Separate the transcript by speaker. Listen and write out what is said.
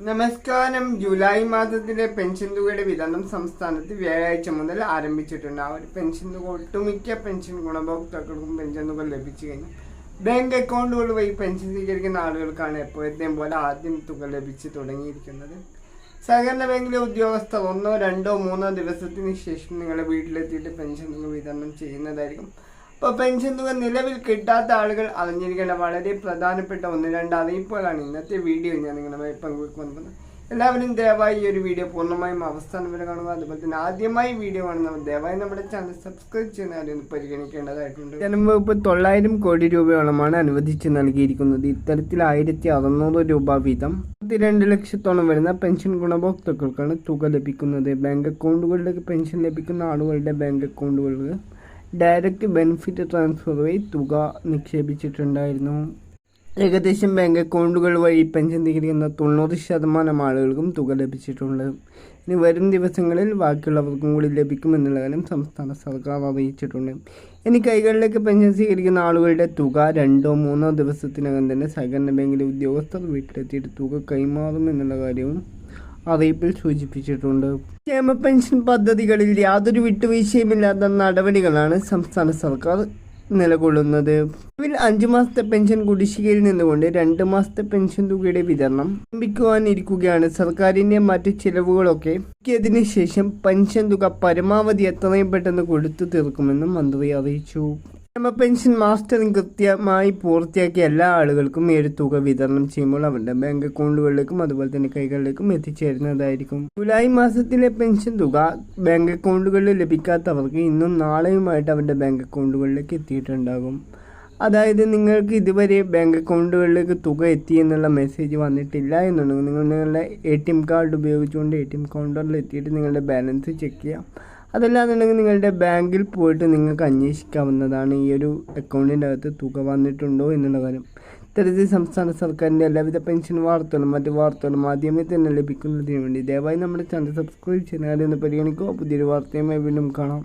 Speaker 1: നമസ്കാരം. ജൂലൈ മാസത്തിലെ പെൻഷൻ തുകയുടെ വിതരണം സംസ്ഥാനത്ത് വ്യാഴാഴ്ച മുതൽ ആരംഭിച്ചിട്ടുണ്ട്. ആ ഒരു പെൻഷൻ തുക ഒട്ടുമിക്ക പെൻഷൻ ഗുണഭോക്താക്കൾക്കും പെൻഷൻ തുക ലഭിച്ചു കഴിഞ്ഞു. ബാങ്ക് അക്കൗണ്ടുകൾ വഴി പെൻഷൻ സ്വീകരിക്കുന്ന ആളുകൾക്കാണ് എപ്പോഴത്തെയും പോലെ ആദ്യം തുക ലഭിച്ചു തുടങ്ങിയിരിക്കുന്നത്. സഹകരണ ബാങ്കിലെ ഉദ്യോഗസ്ഥർ 1, 2, 3 ദിവസത്തിന് ശേഷം നിങ്ങളുടെ വീട്ടിലെത്തിയിട്ട് പെൻഷൻ തുക വിതരണം ചെയ്യുന്നതായിരിക്കും. അപ്പോൾ പെൻഷൻ തുക നിലവിൽ കിട്ടാത്ത ആളുകൾ അറിഞ്ഞിരിക്കേണ്ട വളരെ പ്രധാനപ്പെട്ട 1-2 അറിയിപ്പുകളാണ് ഇന്നത്തെ വീഡിയോ ഞാൻ നിങ്ങളുമായി പങ്കുവെക്കുന്നത്. എല്ലാവരും ദയവായി ഈ ഒരു വീഡിയോ പൂർണ്ണമായും അവസാനം വരെ കാണുക. അതുപോലെ തന്നെ ആദ്യമായി വീഡിയോ കാണുന്നവർ ദയവായി നമ്മുടെ ചാനൽ സബ്സ്ക്രൈബ് ചെയ്യുന്നതിന് പരിഗണിക്കേണ്ടതായിട്ടുണ്ട്. ജനവകുപ്പ് 900 കോടി രൂപയോളമാണ് അനുവദിച്ച് നൽകിയിരിക്കുന്നത്. ഇത്തരത്തിൽ 1600 രൂപ വീതം 2 ലക്ഷത്തോളം വരുന്ന പെൻഷൻ ഗുണഭോക്താക്കൾക്കാണ് തുക ലഭിക്കുന്നത്. ബാങ്ക് അക്കൗണ്ടുകളിലേക്ക് പെൻഷൻ ലഭിക്കുന്ന ആളുകളുടെ ബാങ്ക് അക്കൗണ്ടുകളിൽ ഡയറക്റ്റ് ബെനിഫിറ്റ് ട്രാൻസ്ഫർ വഴി തുക നിക്ഷേപിച്ചിട്ടുണ്ടായിരുന്നു. ഏകദേശം ബാങ്ക് അക്കൗണ്ടുകൾ വഴി പെൻഷൻ സ്വീകരിക്കുന്ന 90% ആളുകൾക്കും തുക ലഭിച്ചിട്ടുണ്ട്. ഇനി വരും ദിവസങ്ങളിൽ ബാക്കിയുള്ളവർക്കും കൂടി ലഭിക്കുമെന്നുള്ള കാര്യം സംസ്ഥാന സർക്കാർ അറിയിച്ചിട്ടുണ്ട്. ഇനി കൈകളിലേക്ക് പെൻഷൻ സ്വീകരിക്കുന്ന ആളുകളുടെ തുക 2-3 ദിവസത്തിനകം തന്നെ സഹകരണ ബാങ്കിലെ ഉദ്യോഗസ്ഥർ വീട്ടിലെത്തിയിട്ട് തുക കൈമാറുമെന്നുള്ള കാര്യവും അറിയിപ്പിൽ സൂചിപ്പിച്ചിട്ടുണ്ട്. ക്ഷേമ പെൻഷൻ പദ്ധതികളിൽ യാതൊരു വിട്ടുവീഴ്ചയുമില്ലാത്ത നടപടികളാണ് സംസ്ഥാന സർക്കാർ നിലകൊള്ളുന്നത്. ഇതിൽ 5 മാസത്തെ പെൻഷൻ കുടിശ്ശികയിൽ നിന്നുകൊണ്ട് 2 മാസത്തെ പെൻഷൻ തുകയുടെ വിതരണം ആരംഭിക്കുവാനിരിക്കുകയാണ്. സർക്കാരിന്റെ മറ്റ് ചിലവുകളൊക്കെ ഇതിന് ശേഷം പെൻഷൻ തുക പരമാവധി എത്രയും പെട്ടെന്ന് കൊടുത്തു തീർക്കുമെന്നും മന്ത്രി അറിയിച്ചു. ക്ഷേമ പെൻഷൻ മാസ്റ്ററിംഗ് കൃത്യമായി പൂർത്തിയാക്കിയ എല്ലാ ആളുകൾക്കും ഈ ഒരു തുക വിതരണം ചെയ്യുമ്പോൾ അവരുടെ ബാങ്ക് അക്കൗണ്ടുകളിലേക്കും അതുപോലെ തന്നെ കൈകളിലേക്കും എത്തിച്ചേരുന്നതായിരിക്കും. ജൂലൈ മാസത്തിലെ പെൻഷൻ തുക ബാങ്ക് അക്കൗണ്ടുകളിൽ ലഭിക്കാത്തവർക്ക് ഇന്നും നാളെയുമായിട്ട് അവരുടെ ബാങ്ക് അക്കൗണ്ടുകളിലേക്ക് എത്തിയിട്ടുണ്ടാകും. അതായത് നിങ്ങൾക്ക് ഇതുവരെ ബാങ്ക് അക്കൗണ്ടുകളിലേക്ക് തുക എത്തി എന്നുള്ള മെസ്സേജ് വന്നിട്ടില്ല എന്നുണ്ടെങ്കിൽ നിങ്ങൾ നിങ്ങളുടെ ATM കാർഡ് ഉപയോഗിച്ചുകൊണ്ട് ATM കൗണ്ടറിൽ എത്തിയിട്ട് നിങ്ങളുടെ ബാലൻസ് ചെക്ക് ചെയ്യാം. അതല്ലാന്നുണ്ടെങ്കിൽ നിങ്ങളുടെ ബാങ്കിൽ പോയിട്ട് നിങ്ങൾക്ക് അന്വേഷിക്കാവുന്നതാണ് ഈ ഒരു അക്കൗണ്ടിൻ്റെ അകത്ത് തുക വന്നിട്ടുണ്ടോ എന്നുള്ള കാര്യം. ഇത്തരത്തിൽ സംസ്ഥാന സർക്കാരിൻ്റെ എല്ലാവിധ പെൻഷൻ വാർത്തകളും മറ്റു വാർത്തകളും ആദ്യമേ തന്നെ ലഭിക്കുന്നതിന് വേണ്ടി ദയവായി നമ്മുടെ ചാനൽ സബ്സ്ക്രൈബ് ചെയ്യാൻ പരിഗണിക്കുക. പുതിയൊരു വാർത്തയുമായി വീണ്ടും കാണാം.